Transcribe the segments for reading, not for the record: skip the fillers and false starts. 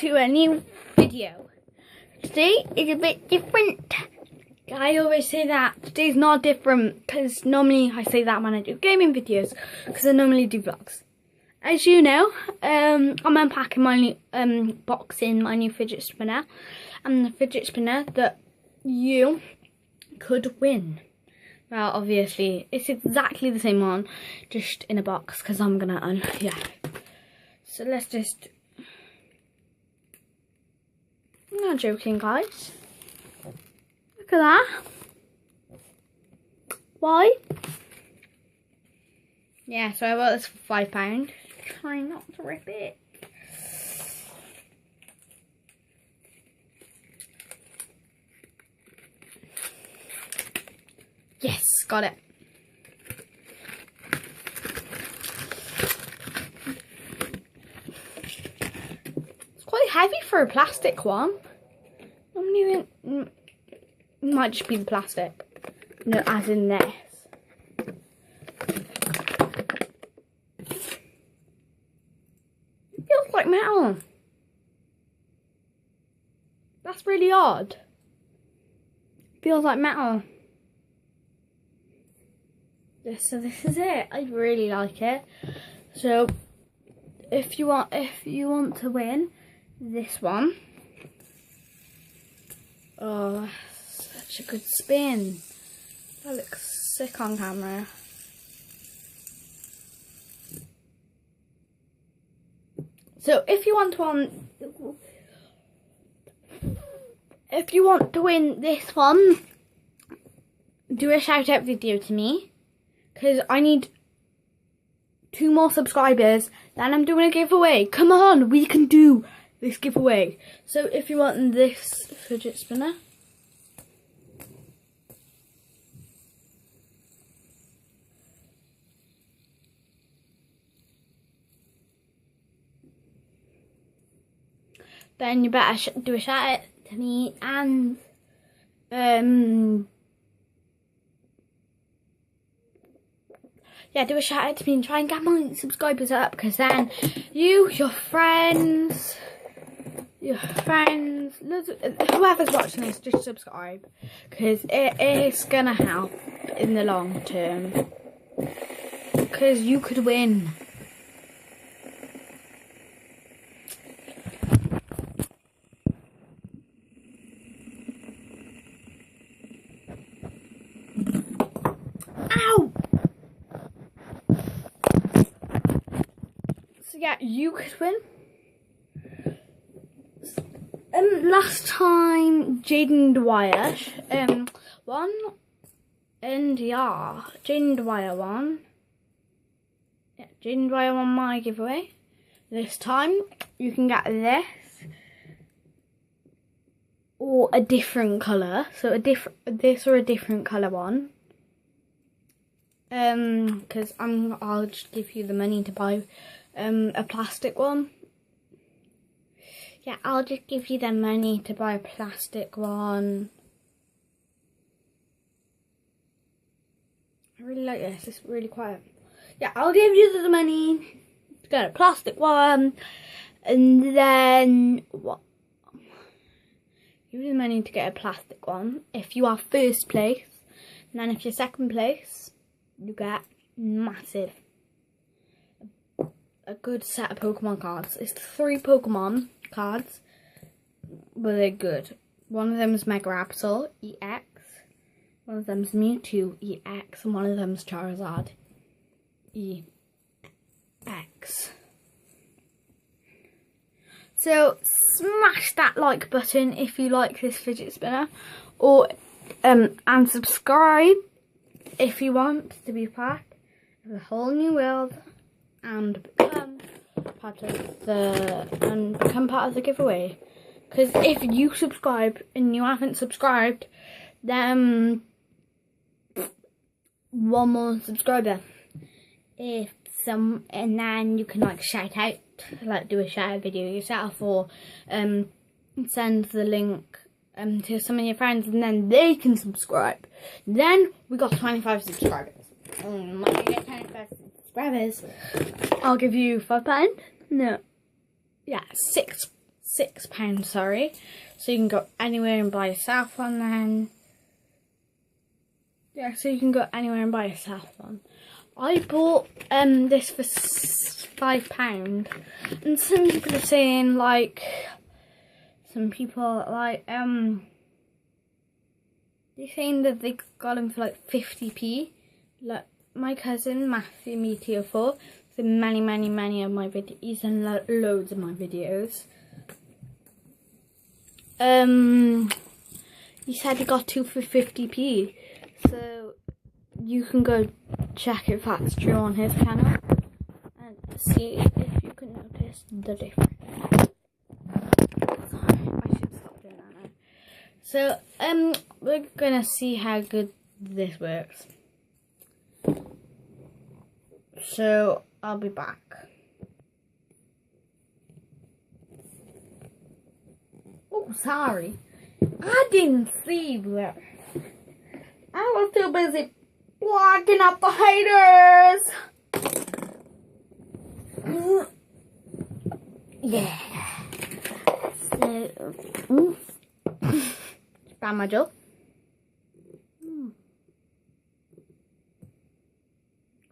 to a new video. Today is a bit different. I always say that today's not different because normally I say that when I do gaming videos because I normally do vlogs. As you know, I'm unpacking my new box in my new fidget spinner, and the fidget spinner that you could win. Well, obviously it's exactly the same one, just in a box because I'm gonna So let's just. I'm not joking, guys. Look at that. Why? Yeah, so I bought this for £5. Try not to rip it. Yes, got it. It's quite heavy for a plastic one. It might just be the plastic. No, as in this. It feels like metal. That's really odd. It feels like metal. So this is it. I really like it. So if you want to win this one. Oh, such a good spin. That looks sick on camera. So if you want to win this one, do a shout out video to me, because I need 2 more subscribers. Then I'm doing a giveaway. Come on, we can do this giveaway. So if you want this fidget spinner, then you better do a shout out to me, and yeah, do a shout out to me and try and get my subscribers up, because then you, your friends, whoever's watching this, just subscribe, because it is gonna help in the long term, because you could win. Ow! So yeah, you could win. Last time Jaden Dwyer won, and yeah, Jaden Dwyer won. Yeah, Jaden Dwyer won my giveaway. This time you can get this or a different colour. So this or a different colour one. Because I'll just give you the money to buy a plastic one. Yeah, I'll just give you the money to buy a plastic one. I really like this. It's really quiet. Yeah, I'll give you the money to get a plastic one. And then what? Give you the money to get a plastic one if you are first place. And then if you're second place, you get massive. A good set of Pokemon cards. It's 3 Pokemon cards, but they're good. One of them is Mega Absol EX, one of them is Mewtwo EX, and one of them is Charizard EX. So smash that like button if you like this fidget spinner, or and subscribe if you want to be part of a whole new world and become part of the giveaway. Because if you subscribe and you haven't subscribed, then 1 more subscriber. And then you can like shout out, like do a shout out video yourself, or send the link to some of your friends, and then they can subscribe. Then we got 25 subscribers. When we get 25 subscribers, I'll give you £5. No, yeah, £6, sorry. So you can go anywhere and buy yourself one then. Yeah, so you can go anywhere and buy yourself one. I bought this for £5, and some people are saying like, they're saying that they got them for like 50p. Like my cousin Matthew Meteor4, so many of my videos, he's done loads of my videos. He said he got 2 for 50p, so you can go check if that's true on his channel and see if you can notice the difference. Sorry, I should stop doing that now. So we're gonna see how good this works. So I'll be back. Oh, sorry. I didn't see that. I was too busy blocking up the haters. Yeah. So, found my joke.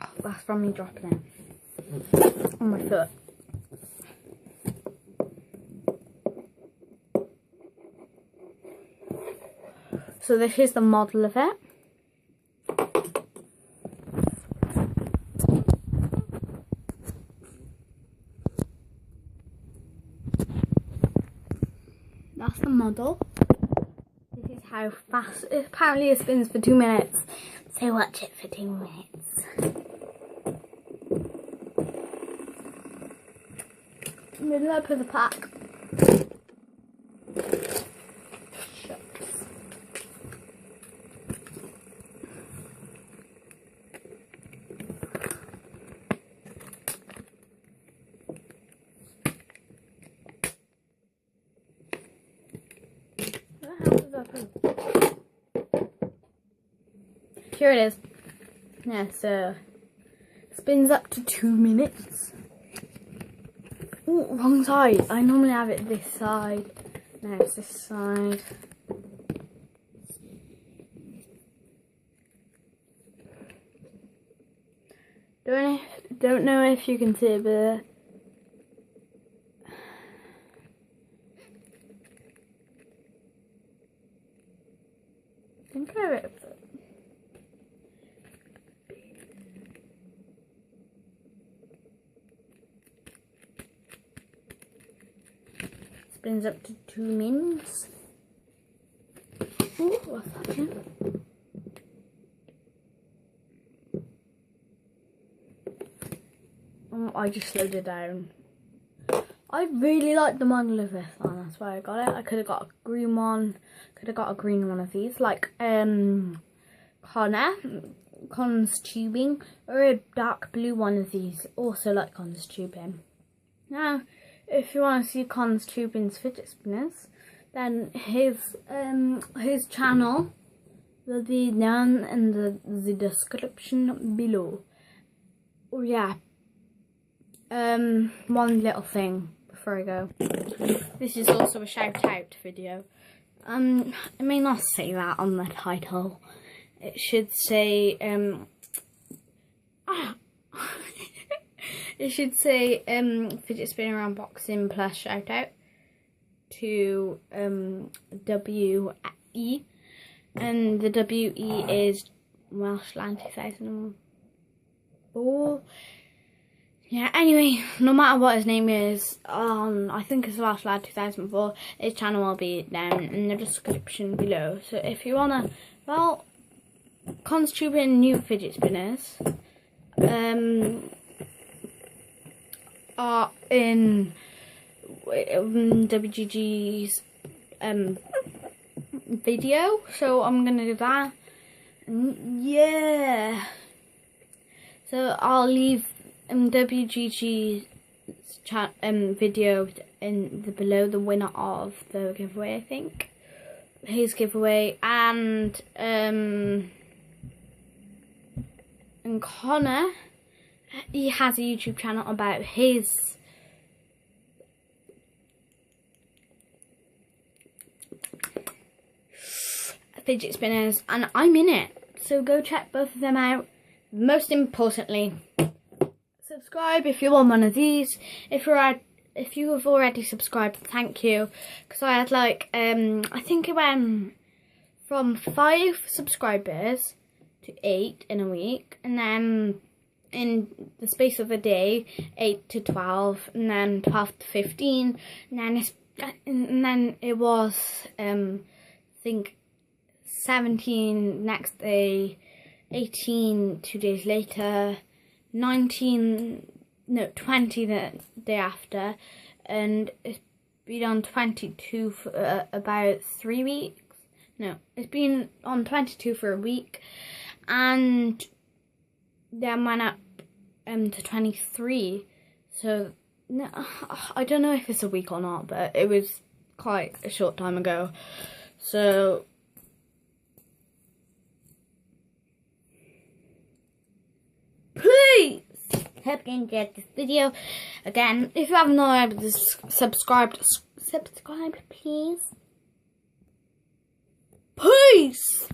Oh, that's from me dropping it on my foot. So this is the model of it. That's the model. This is how fast, apparently it spins for 2 minutes. So watch it for 2 minutes. Middle up of the pack. Here it is. Yeah, so spins up to 2 minutes. Oh, wrong side. I normally have it this side. No, it's this side. Don't know if you can see it, but I think I have it. Spins up to 2 minutes. Oh, what's that here? Oh, I just slowed it down. I really like the model of this one, that's why I got it. I could have got a green one, could have got a green one of these, like Connor's tubing, or a dark blue one of these, also like Connor's tubing. Now, if you want to see Connor's tubing's fidget spinners, then his channel will be down in the description below. Oh yeah. One little thing before I go. This is also a shout out video. I may not say that on the title. It should say it should say fidget spinner unboxing plus shout out to WE, and the WE is Welshland 2004. Yeah, anyway, no matter what his name is, I think it's Welshland 2004, his channel will be down in the description below. So if you wanna, well, contribute new fidget spinners are in WGG's video, so I'm gonna do that. Yeah, so I'll leave WGG's video in the below, the winner of the giveaway, I think, his giveaway, and Connor, he has a YouTube channel about his fidget spinners, and I'm in it. So go check both of them out. Most importantly, subscribe if you want one of these. If you have already subscribed, thank you. Because I had like, I think it went from 5 subscribers to 8 in a week. And then in the space of a day, 8 to 12. And then 12 to 15. And then it was, I think, 17 next day, 18 2 days later, 20 the day after, and it's been on 22 for about 3 weeks. No, it's been on 22 for a week, and then went up to 23. So no, I don't know if it's a week or not, but it was quite a short time ago. So please hope you enjoyed this video. Again, if you haven't already subscribed please. Peace.